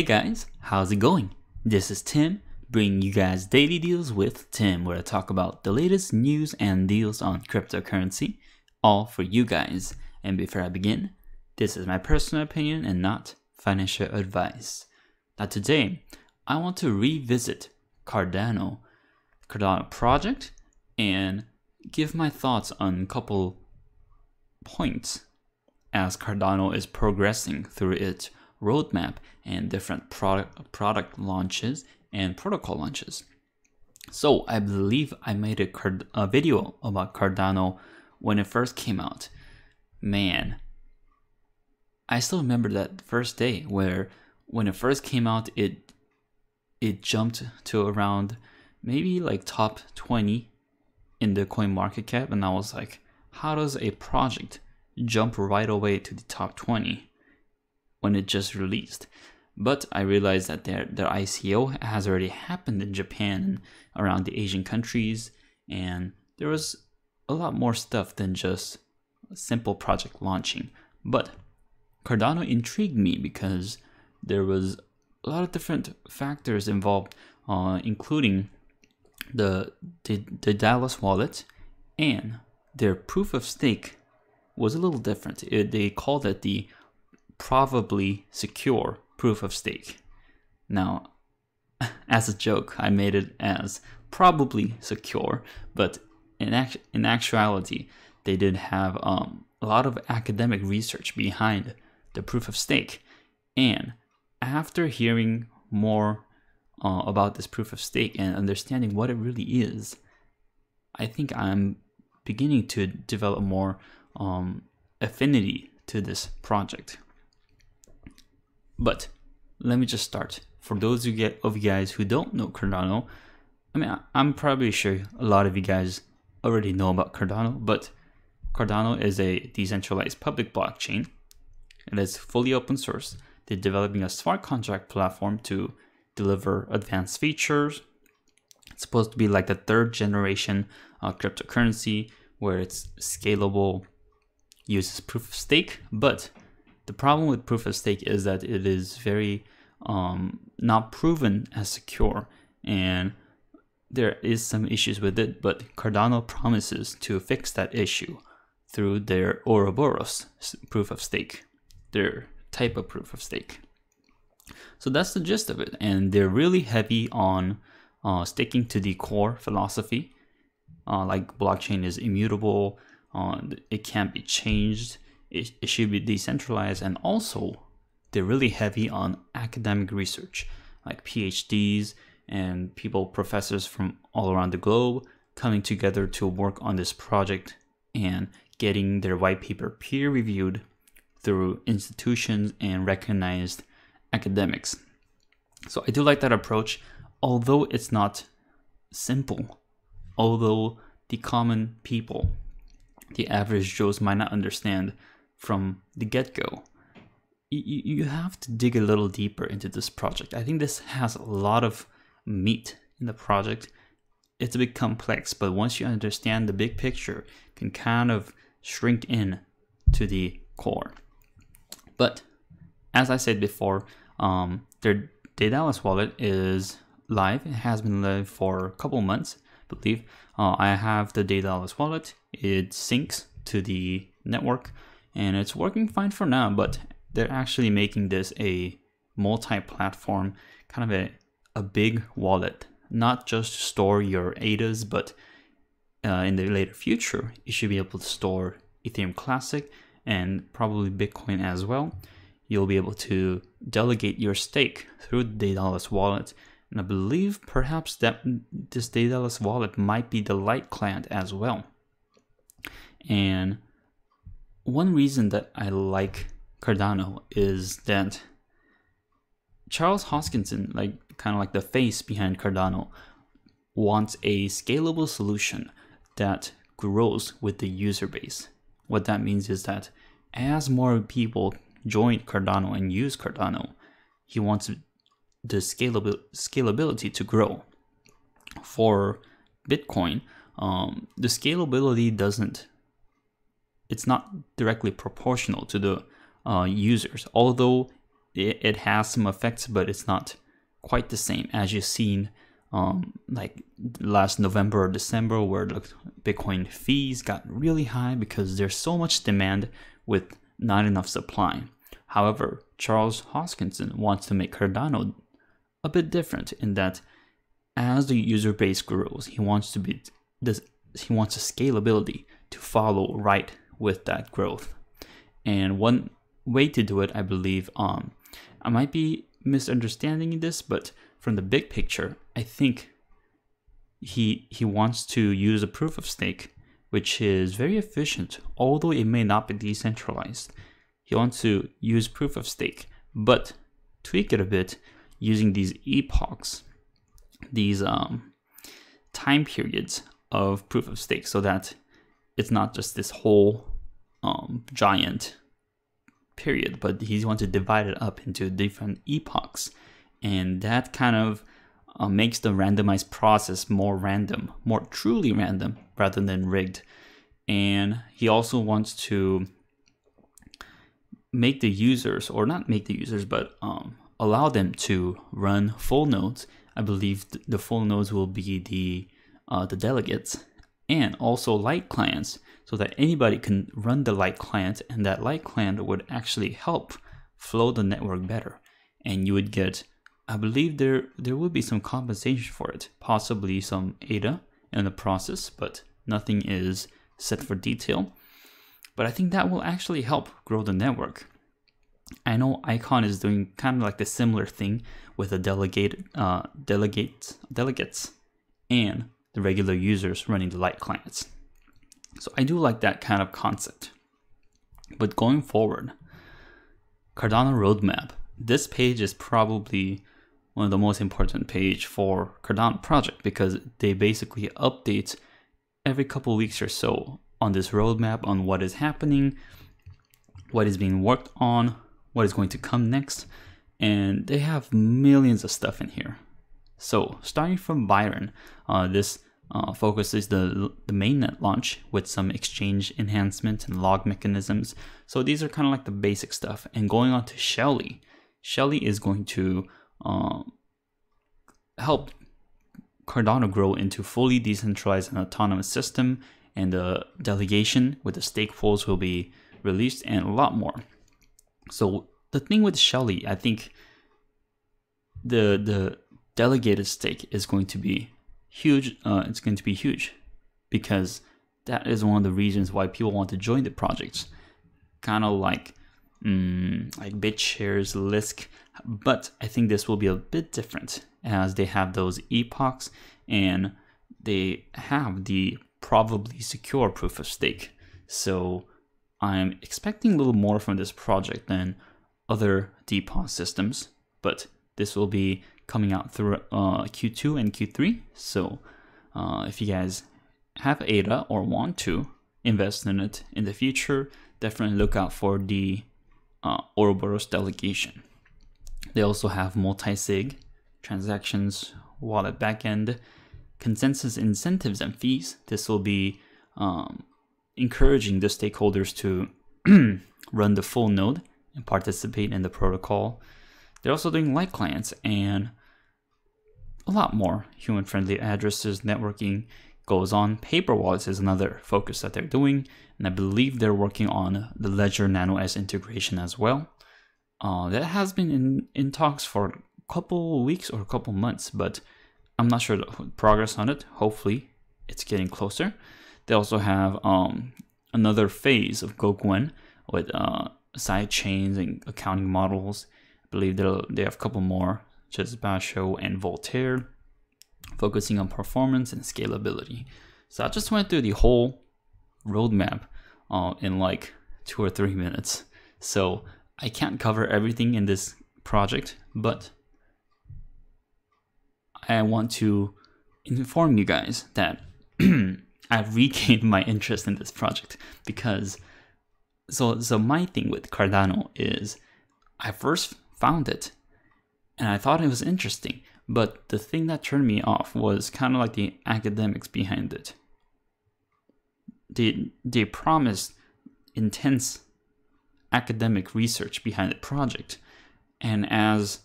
guys, how's it going? This is Tim, bringing you guys Daily Deals with Tim, where I talk about the latest news and deals on cryptocurrency, all for you guys. And before I begin, this is my personal opinion and not financial advice. Now today, I want to revisit Cardano project and give my thoughts on a couple points as Cardano is progressing through its roadmap and different product launches and protocol launches. So I believe I made a video about Cardano when it first came out. Man, I still remember that first day where when it first came out, it jumped to around maybe like top 20 in the coin market cap, and I was like, how does a project jump right away to the top 20 when it just released? But I realized that their ICO has already happened in Japan and around the Asian countries, and there was a lot more stuff than just a simple project launching. But Cardano intrigued me because there was a lot of different factors involved, including the Dallas wallet, and their proof of stake was a little different. They called it the probably secure proof of stake. Now, as a joke, I made it as probably secure, but in actuality, they did have a lot of academic research behind the proof of stake. And after hearing more about this proof of stake and understanding what it really is, I think I'm beginning to develop more affinity to this project. But let me just start. For those of you guys who don't know Cardano, I mean, I'm probably sure a lot of you guys already know about Cardano, but Cardano is a decentralized public blockchain. It is fully open source. They're developing a smart contract platform to deliver advanced features. It's supposed to be like the third generation cryptocurrency where it's scalable, uses proof of stake. But the problem with proof of stake is that it is very not proven as secure, and there is some issues with it. But Cardano promises to fix that issue through their Ouroboros proof of stake, their type of proof of stake. So that's the gist of it, and they're really heavy on sticking to the core philosophy. Like blockchain is immutable, it can't be changed, it should be decentralized, and also they're really heavy on academic research, like PhDs and professors from all around the globe coming together to work on this project and getting their white paper peer reviewed through institutions and recognized academics. So I do like that approach, although it's not simple, although the common people, the average Joes, might not understand from the get-go. You have to dig a little deeper into this project. I think this has a lot of meat in the project. It's a bit complex, but once you understand the big picture, you can kind of shrink in to the core. But as I said before, their Dallas wallet is live. It has been live for a couple months, I believe. I have the Dallas wallet. It syncs to the network, and it's working fine for now. But they're actually making this a multi-platform, kind of a big wallet, not just to store your ADAs, but in the later future, you should be able to store Ethereum Classic and probably Bitcoin as well. You'll be able to delegate your stake through the Dallas wallet. And I believe perhaps that this Dallas wallet might be the Lite client as well. And one reason that I like Cardano is that Charles Hoskinson, kind of like the face behind Cardano, wants a scalable solution that grows with the user base. What that means is that as more people join Cardano and use Cardano, he wants the scalability to grow. For Bitcoin, the scalability it's not directly proportional to the users, although it has some effects, but it's not quite the same as you've seen like last November or December, where the Bitcoin fees got really high because there's so much demand with not enough supply. However, Charles Hoskinson wants to make Cardano a bit different in that as the user base grows, he wants a scalability to follow right with that growth. And one way to do it, I believe, I might be misunderstanding this, but from the big picture, I think he wants to use a proof of stake, which is very efficient, although it may not be decentralized. He wants to use proof of stake, but tweak it a bit using these epochs, these time periods of proof of stake, so that it's not just this whole giant period, but he wants to divide it up into different epochs, and that kind of makes the randomized process more random, more truly random rather than rigged. And he also wants to make the users, or not make the users, but allow them to run full nodes. I believe the full nodes will be the delegates, and also light clients, so that anybody can run the light client, and that light client would actually help flow the network better. And you would get, I believe there would be some compensation for it, possibly some ADA in the process, but nothing is set for detail. But I think that will actually help grow the network. I know Icon is doing kind of like the similar thing with the delegates and the regular users running the light clients. So I do like that kind of concept. But going forward, Cardano roadmap. This page is probably one of the most important page for Cardano project, because they basically update every couple of weeks or so on this roadmap, on what is happening, what is being worked on, what is going to come next, and they have millions of stuff in here. So starting from Byron, this focuses the mainnet launch with some exchange enhancement and log mechanisms. So these are kind of like the basic stuff. And going on to Shelly. Shelly is going to help Cardano grow into fully decentralized and autonomous system, and the delegation with the stake pools will be released, and a lot more. So the thing with Shelly, I think the delegated stake is going to be huge. It's going to be huge because that is one of the reasons why people want to join the projects. Kind of like BitShares, Lisk, but I think this will be a bit different as they have those epochs and they have the probably secure proof of stake. So I'm expecting a little more from this project than other DPoS systems, but this will be coming out through Q2 and Q3. So if you guys have ADA or want to invest in it in the future, definitely look out for the Ouroboros delegation. They also have multi-sig transactions, wallet backend, consensus incentives and fees. This will be encouraging the stakeholders to run the full node and participate in the protocol. They're also doing light clients and a lot more. Human-friendly addresses, networking goes on. Paper wallets is another focus that they're doing, and I believe they're working on the Ledger Nano S integration as well. That has been in talks for a couple weeks or a couple months, but I'm not sure the progress on it. Hopefully it's getting closer. They also have another phase of Gokuen with side chains and accounting models. I believe they have a couple more, such as Basho and Voltaire, focusing on performance and scalability. So I just went through the whole roadmap in like 2 or 3 minutes. So I can't cover everything in this project, but I want to inform you guys that I've regained my interest in this project, because so my thing with Cardano is I first found it and I thought it was interesting, but the thing that turned me off was kind of like the academics behind it. They promised intense academic research behind the project, And as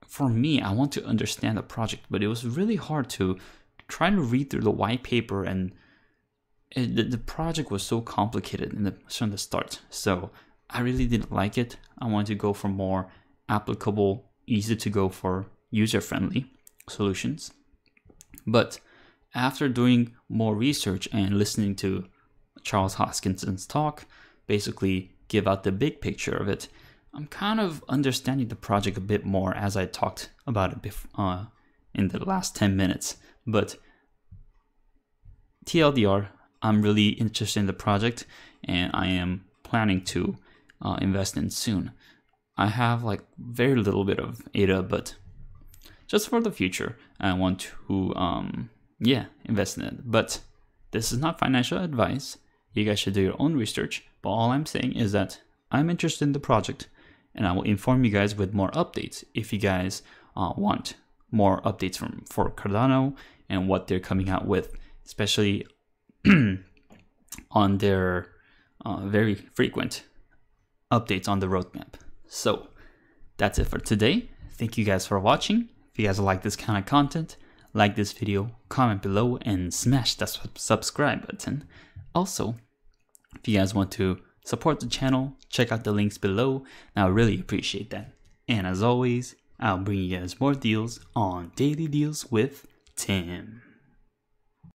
for me, I want to understand the project, but it was really hard to try to read through the white paper, and the project was so complicated from the start. So I really didn't like it. I wanted to go for more applicable, easy to go for, user-friendly solutions. But after doing more research and listening to Charles Hoskinson's talk, basically give out the big picture of it, I'm kind of understanding the project a bit more as I talked about it in the last 10 minutes. But TLDR, I'm really interested in the project, and I am planning to invest in soon. I have like very little bit of ADA, but just for the future, I want to invest in it. But this is not financial advice. You guys should do your own research. But all I'm saying is that I'm interested in the project, and I will inform you guys with more updates if you guys want more updates for Cardano and what they're coming out with, especially on their very frequent updates on the roadmap. So that's it for today. Thank you guys for watching. If you guys like this kind of content, like this video, comment below, and smash that subscribe button. Also, if you guys want to support the channel, check out the links below. I really appreciate that. And as always, I'll bring you guys more deals on Daily Deals with Tim.